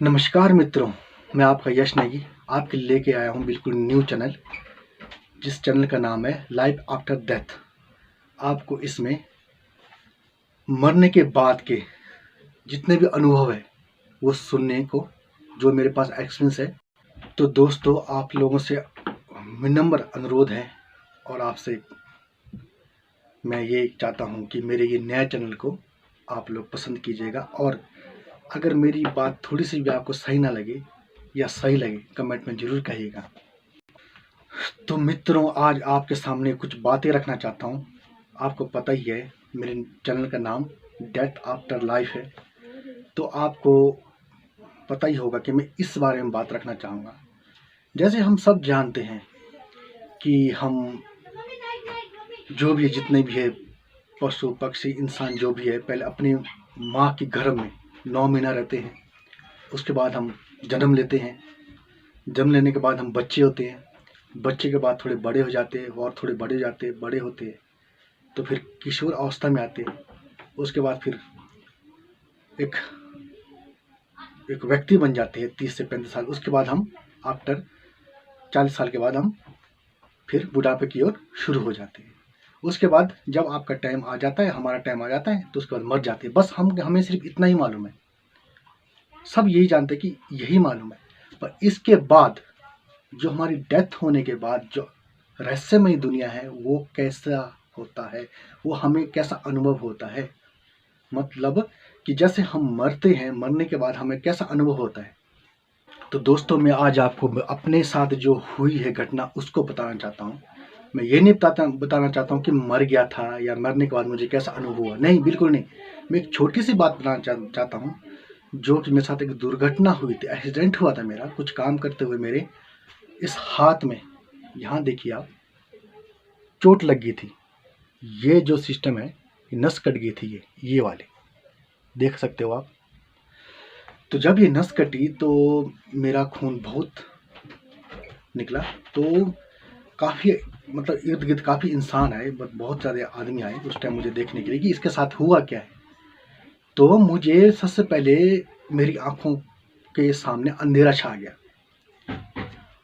नमस्कार मित्रों, मैं आपका यश नेगी आपके लिए लेके आया हूँ बिल्कुल न्यू चैनल, जिस चैनल का नाम है लाइफ आफ्टर डेथ। आपको इसमें मरने के बाद के जितने भी अनुभव है वो सुनने को, जो मेरे पास एक्सपीरियंस है। तो दोस्तों, आप लोगों से विनम्र अनुरोध है और आपसे मैं ये चाहता हूँ कि मेरे ये नया चैनल को आप लोग पसंद कीजिएगा, और अगर मेरी बात थोड़ी सी भी आपको सही ना लगे या सही लगे, कमेंट में ज़रूर कहिएगा। तो मित्रों, आज आपके सामने कुछ बातें रखना चाहता हूँ। आपको पता ही है मेरे चैनल का नाम डेथ आफ्टर लाइफ है, तो आपको पता ही होगा कि मैं इस बारे में बात रखना चाहूँगा। जैसे हम सब जानते हैं कि हम जो भी जितने भी है, पशु पक्षी इंसान जो भी है, पहले अपनी माँ के गर्भ में 9 महीना रहते हैं। उसके बाद हम जन्म लेते हैं। जन्म लेने के बाद हम बच्चे होते हैं। बच्चे के बाद थोड़े बड़े हो जाते हैं और थोड़े बड़े जाते हैं, बड़े होते हैं तो फिर किशोर अवस्था में आते हैं। उसके बाद फिर एक एक व्यक्ति बन जाते हैं 30 से 35 साल। उसके बाद हम आफ्टर 40 साल के बाद हम फिर बुढ़ापे की ओर शुरू हो जाते हैं। उसके बाद जब आपका टाइम आ जाता है, हमारा टाइम आ जाता है, तो उसके बाद मर जाते हैं। बस हमें सिर्फ इतना ही मालूम है, सब यही जानते हैं कि यही मालूम है। पर इसके बाद जो हमारी डेथ होने के बाद जो रहस्यमय दुनिया है वो कैसा होता है, वो हमें कैसा अनुभव होता है, मतलब कि जैसे हम मरते हैं, मरने के बाद हमें कैसा अनुभव होता है। तो दोस्तों, मैं आज आपको अपने साथ जो हुई है घटना उसको बताना चाहता हूँ। मैं ये नहीं बताना चाहता हूँ कि मर गया था या मरने के बाद मुझे कैसा अनुभव हुआ, नहीं, बिल्कुल नहीं। मैं एक छोटी सी बात बताना चाहता हूँ, जो कि मेरे साथ एक दुर्घटना हुई थी, एक्सीडेंट हुआ था मेरा। कुछ काम करते हुए मेरे इस हाथ में, यहाँ देखिए आप, चोट लग गई थी। ये जो सिस्टम है, नस कट गई थी, ये वाले देख सकते हो आप। तो जब ये नस कटी तो मेरा खून बहुत निकला। तो काफ़ी, मतलब इर्द गिर्द काफ़ी इंसान आए, बहुत ज़्यादा आदमी आए उस टाइम मुझे देखने के लिए कि इसके साथ हुआ क्या है। तो मुझे सबसे पहले मेरी आंखों के सामने अंधेरा छा गया।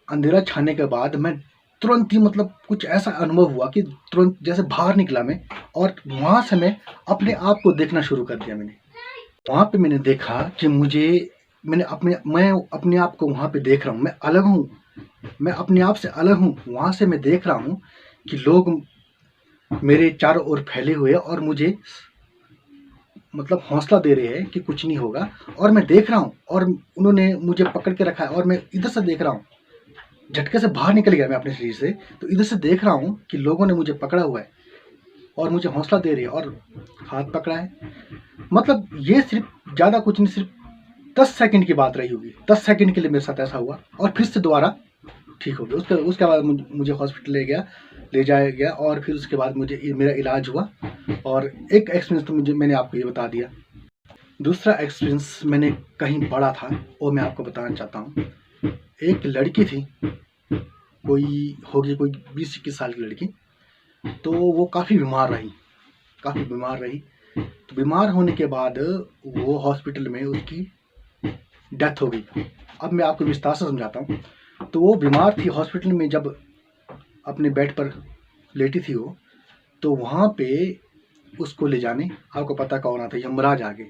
अंधेरा छाने के बाद मैं तुरंत ही, मतलब कुछ ऐसा अनुभव हुआ कि तुरंत जैसे बाहर निकला मैं, और वहाँ से मैं अपने आप को देखना शुरू कर दिया। मैंने वहाँ पे मैंने देखा कि मैं अपने आप को वहाँ पे देख रहा हूँ। मैं अलग हूँ, मैं अपने आप से अलग हूँ। वहाँ से मैं देख रहा हूँ कि लोग मेरे चारों ओर फैले हुए और मुझे मतलब हौसला दे रहे हैं कि कुछ नहीं होगा। और मैं देख रहा हूँ और उन्होंने मुझे पकड़ के रखा है, और मैं इधर से देख रहा हूँ। झटके से बाहर निकल गया मैं अपने शरीर से, तो इधर से देख रहा हूँ कि लोगों ने मुझे पकड़ा हुआ है और मुझे हौसला दे रही है और हाथ पकड़ा है। मतलब ये सिर्फ ज़्यादा कुछ नहीं, सिर्फ 10 सेकंड की बात रही होगी। 10 सेकंड के लिए मेरे साथ ऐसा हुआ और फिर से दोबारा ठीक हो गया। उसके बाद मुझे हॉस्पिटल ले जाया गया, और फिर उसके बाद मुझे मेरा इलाज हुआ। और एक एक्सपीरियंस तो मैंने आपको ये बता दिया। दूसरा एक्सपीरियंस मैंने कहीं पढ़ा था, वो मैं आपको बताना चाहता हूँ। एक लड़की थी, कोई 20-21 साल की लड़की। तो वो काफ़ी बीमार रही। तो बीमार होने के बाद वो हॉस्पिटल में उसकी डेथ हो गई। अब मैं आपको विस्तार से समझाता हूँ। तो वो बीमार थी हॉस्पिटल में, जब अपने बेड पर लेटी थी वो, तो वहाँ पे उसको ले जाने, आपको पता कौन आता है, यमराज आ गए,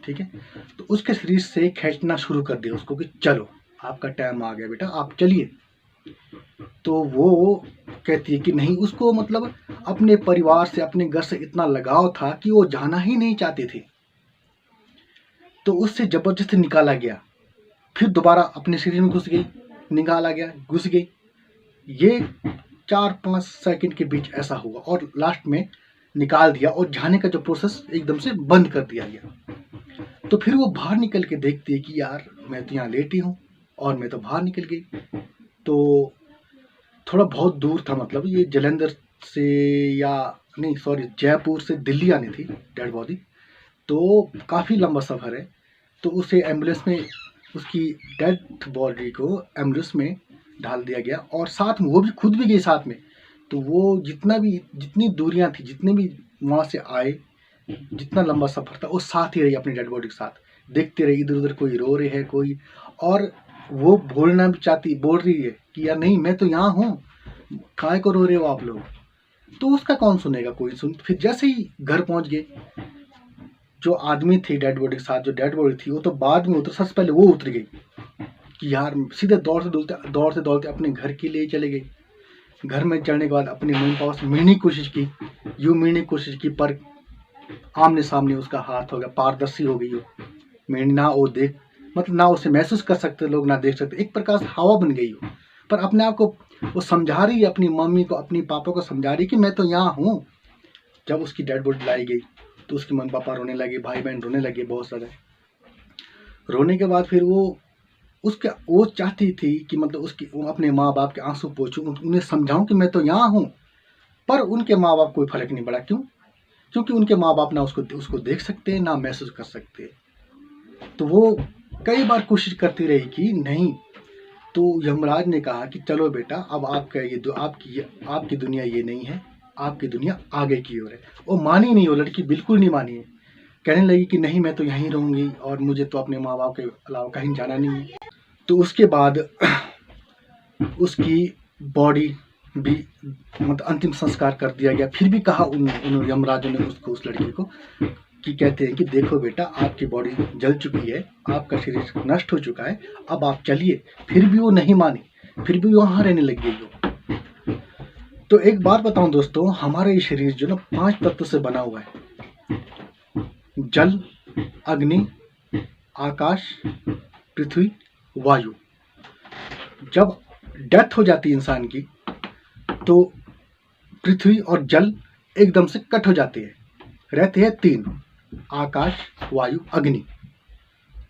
ठीक है। तो उसके शरीर से खींचना शुरू कर दिया उसको कि चलो, आपका टाइम आ गया बेटा, आप चलिए। तो वो कहती है कि नहीं, उसको मतलब अपने परिवार से, अपने घर से इतना लगाव था कि वो जाना ही नहीं चाहते थे। तो उससे जबरदस्ती निकाला गया, फिर दोबारा अपने शरीर में घुस गई, निकाला गया, घुस गई। ये 4-5 सेकंड के बीच ऐसा हुआ, और लास्ट में निकाल दिया, और जाने का जो प्रोसेस एकदम से बंद कर दिया गया। तो फिर वो बाहर निकल के देखती है कि यार, मैं तो यहाँ लेटी हूँ और मैं तो बाहर निकल गई। तो थोड़ा बहुत दूर था, मतलब ये जलंधर से, या नहीं सॉरी, जयपुर से दिल्ली आनी थी डेड बॉडी। तो काफ़ी लंबा सफ़र है। तो उसे एम्बुलेंस में, उसकी डेड बॉडी को एम्बुलेंस में डाल दिया गया, और साथ में वो भी खुद भी गई साथ में। तो वो जितनी दूरियां थी, जितने भी वहाँ से आए, जितना लंबा सफ़र था, वो साथ ही रही अपनी डेड बॉडी के साथ। देखते रहे इधर उधर कोई रो रहे है कोई, और वो बोलना भी बोल रही है कि यार नहीं मैं तो यहाँ हूँ, काय को रो रहे हो आप लोग। तो उसका कौन सुनेगा, कोई सुन। फिर जैसे ही घर पहुंच गए, जो आदमी थे डेड बॉडी के साथ, जो डेड बॉडी थी वो तो बाद में उतर, सबसे पहले वो उतर गई कि यार सीधे दौड़ते दौड़ते अपने घर के लिए चले गए। घर में चढ़ने के बाद अपने मम्मी पापा से मिलने की कोशिश की, मिलने की कोशिश की, पर आमने सामने उसका हाथ हो गया, पारदर्शी हो गई वो मिलनी, ना वो देख, मतलब ना उसे महसूस कर सकते लोग, ना देख सकते, एक प्रकार से हवा बन गई हो। पर अपने आप को वो समझा रही है, अपनी मम्मी को अपनी पापा को समझा रही कि मैं तो यहाँ हूँ। जब उसकी डेड बॉडी लाई गई तो उसके मम्मी पापा रोने लगे, भाई बहन रोने लगे बहुत सारे। रोने के बाद फिर वो चाहती थी कि मतलब वो अपने माँ बाप के आंसू पोंछूं, उन्हें समझाऊं कि मैं तो यहाँ हूँ। पर उनके माँ बाप कोई फर्क नहीं पड़ा। क्यों? क्योंकि उनके माँ बाप ना उसको देख सकते, ना महसूस कर सकते। तो वो कई बार कोशिश करती रही कि नहीं। तो यमराज ने कहा कि चलो बेटा, अब आपका आपकी दुनिया ये नहीं है, आपकी दुनिया आगे की ओर है। वो मानी नहीं, वो लड़की बिल्कुल नहीं मानी है। कहने लगी कि नहीं मैं तो यहीं रहूंगी और मुझे तो अपने माँ बाप के अलावा कहीं जाना नहीं है। तो उसके बाद उसकी बॉडी भी मतलब अंतिम संस्कार कर दिया गया। फिर भी कहा उन यमराजों ने उस लड़की को कि कहते हैं कि देखो बेटा, आपकी बॉडी जल चुकी है, आपका शरीर नष्ट हो चुका है, अब आप चलिए। फिर भी वो नहीं मानी, फिर भी वहां रहने लग गई वो। तो एक बात बताऊं दोस्तों, हमारा ये शरीर जो ना 5 तत्व से बना हुआ है: जल, अग्नि, आकाश, पृथ्वी, वायु। जब डेथ हो जाती है इंसान की तो पृथ्वी और जल एकदम से कट हो जाते हैं, रहते हैं 3: आकाश, वायु, अग्नि।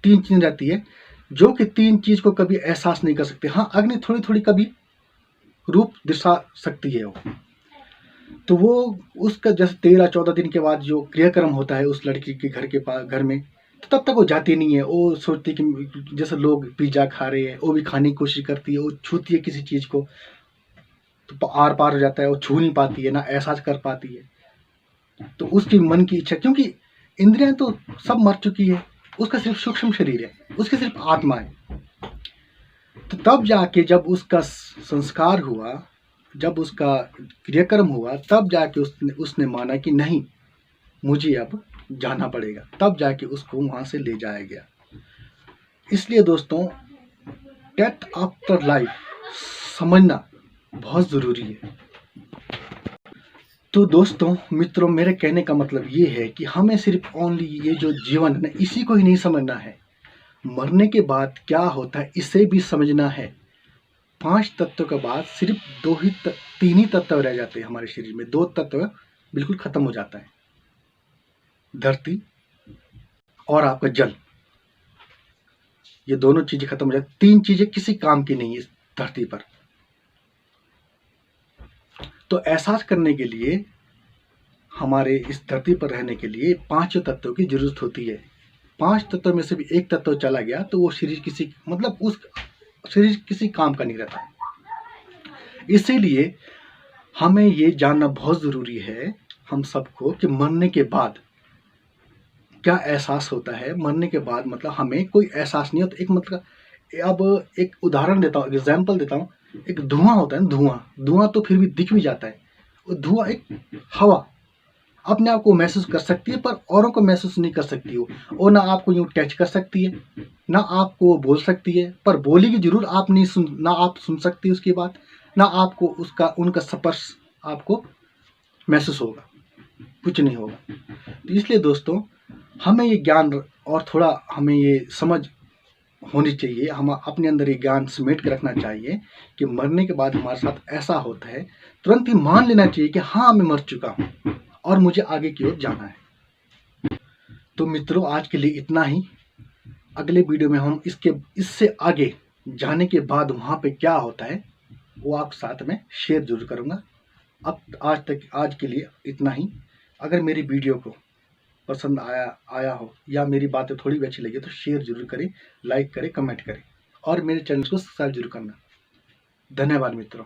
3 चीज रहती है, जो कि 3 चीज को कभी एहसास नहीं कर सकते। हाँ, अग्नि थोड़ी थोड़ी कभी रूप दिखा सकती है वो। तो वो उसका जैसे 13-14 दिन के बाद जो क्रियाक्रम होता है उस लड़की के घर में, तो तब तक वो जाती नहीं है। वो सोचती कि जैसे लोग पिज्जा खा रहे हैं, वो भी खाने की कोशिश करती है, वो छूती है किसी चीज को तो आर पार हो जाता है, वो छू नहीं पाती है, ना एहसास कर पाती है। तो उसकी मन की इच्छा, क्योंकि इंद्रियां तो सब मर चुकी है, उसका सिर्फ सूक्ष्म शरीर है, उसकी सिर्फ आत्मा है। तो तब जाके जब उसका संस्कार हुआ, जब उसका क्रियाक्रम हुआ, तब जाके उसने माना कि नहीं, मुझे अब जाना पड़ेगा। तब जाके उसको वहां से ले जाया गया। इसलिए दोस्तों, डेथ आफ्टर लाइफ समझना बहुत जरूरी है। तो दोस्तों मित्रों, मेरे कहने का मतलब ये है कि हमें सिर्फ ओनली ये जो जीवन है ना, इसी को ही नहीं समझना है, मरने के बाद क्या होता है इसे भी समझना है। 5 तत्वों के बाद सिर्फ 3 ही तत्व रह जाते हैं हमारे शरीर में। 2 तत्व बिल्कुल खत्म हो जाता है, धरती और आपका जल। ये दोनों चीजें खत्म हो जाती, 3 चीजें किसी काम की नहीं है इस धरती पर। तो एहसास करने के लिए, हमारे इस धरती पर रहने के लिए 5 तत्वों की जरूरत होती है। 5 तत्वों में से भी एक तत्व चला गया तो वो शरीर उस शरीर किसी काम का नहीं रहता। इसीलिए हमें ये जानना बहुत जरूरी है हम सबको कि मरने के बाद क्या एहसास होता है। मरने के बाद मतलब हमें कोई एहसास नहीं होता। एक मतलब, अब एक उदाहरण देता हूँ, एग्जाम्पल देता हूँ। एक धुआं होता है ना, धुआं तो फिर भी दिख भी जाता है। वो धुआं एक हवा अपने आप को महसूस कर सकती है, पर औरों को महसूस नहीं कर सकती वो ना आपको यूं टच कर सकती है, ना आपको बोल सकती है। पर बोलेगी जरूर, आप नहीं सुन, ना आप सुन सकती उसकी बात, ना आपको उनका स्पर्श आपको महसूस होगा, कुछ नहीं होगा। तो इसलिए दोस्तों, हमें ये ज्ञान और थोड़ा हमें ये समझ होनी चाहिए, हम अपने अंदर ये ज्ञान समेट के रखना चाहिए कि मरने के बाद हमारे साथ ऐसा होता है। तुरंत ही मान लेना चाहिए कि हाँ, मैं मर चुका हूँ और मुझे आगे की ओर जाना है। तो मित्रों, आज के लिए इतना ही। अगले वीडियो में हम इससे आगे जाने के बाद वहां पे क्या होता है वो आपके साथ में शेयर जरूर करूंगा। अब आज के लिए इतना ही। अगर मेरी वीडियो को पसंद आया हो या मेरी बातें थोड़ी भी अच्छी लगी तो शेयर जरूर करें, लाइक करें, कमेंट करें और मेरे चैनल को सब्सक्राइब जरूर करना। धन्यवाद मित्रों।